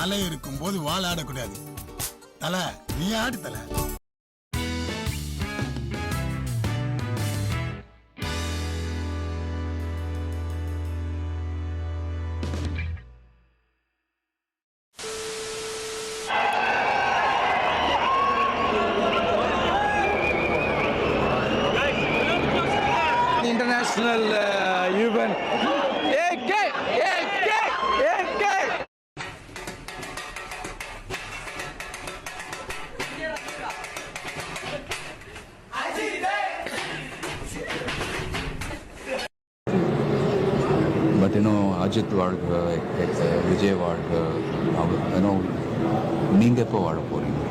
தலை இருக்கும் போது வால் ஆடக்கூடாது. தலை நீ ஆடு தலை. International event. AK. But Ajit வாழ்க, விஜய் வாழ்க, நீங்க எப்போ வாழ போறீங்க?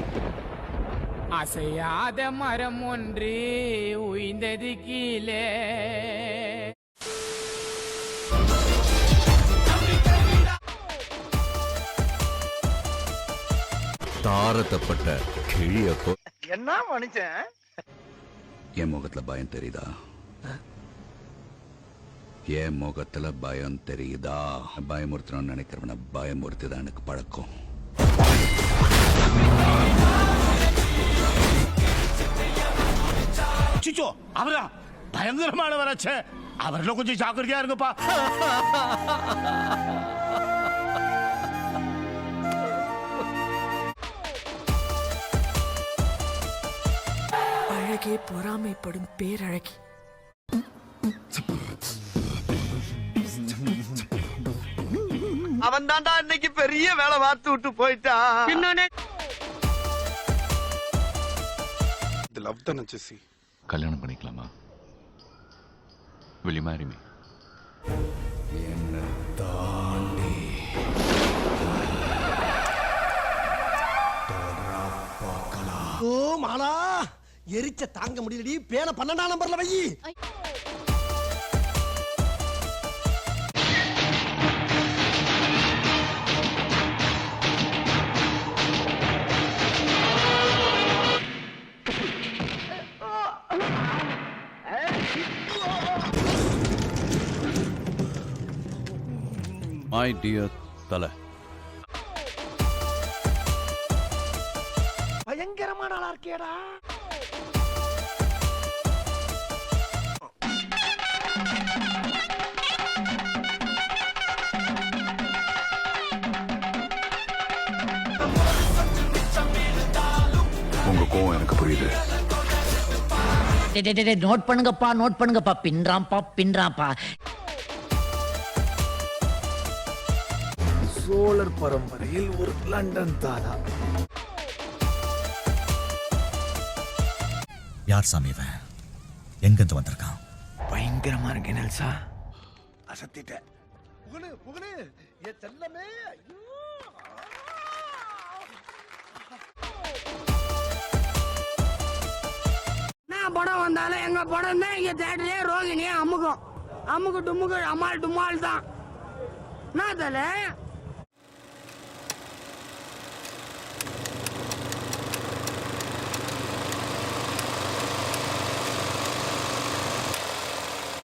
அசையாத மரம் ஒன்று உய்ந்தது கீழே. தாரத்தப்பட்ட கிழியப்போ என்ன மனுஷன்? என் முகத்துல பயம் தெரியுதா? என் முகத்துல பயம் தெரியுதா? பயமுறுத்தணும்னு நினைக்கிறவன பயமுறுத்தி தான் எனக்கு பழக்கம். சிச்சோ அவரா பயங்கரமானவராச்சே. அவர்ல கொஞ்சம் ஜாக்கிரதையா இருங்கப்பா. அழகே பொறாமைப்படும் பேரழகி. அவன் தாண்டா இன்னைக்கு பெரிய வேலை பார்த்து விட்டு போயிட்டான். இது லவ் தானே ஜெசி? கல்யாணம் பண்ணிக்கலாமா? will you marry me? என்ன தாண்டி ஓ மாலா எரிச்ச தாங்க முடியலடி. பேன 12ஆம் நம்பர்ல வை. my dear தல. பயங்கரமான ஆளா இருக்கேடா. உங்க கோவம் எனக்கு புரியுது. நோட் பண்ணுங்கப்பா. பின்றாம்பா. சோழர் பரம்பரையில் ஒரு லண்டன் தாதா. யார் சாமி இவன்? எங்கிருந்து வந்திருக்கான்? பயங்கரமா இருக்கு நெல்சா. அசத்திட்ட புகழு என் செல்லமே. ஐயோ நான் படம் வந்தாலும் எங்க படம் தான் இங்க தேட்டரே ரோகிணியே அமுக்கு டுமுக்கு அம்மாள் டும்மாள் தான். நான் தல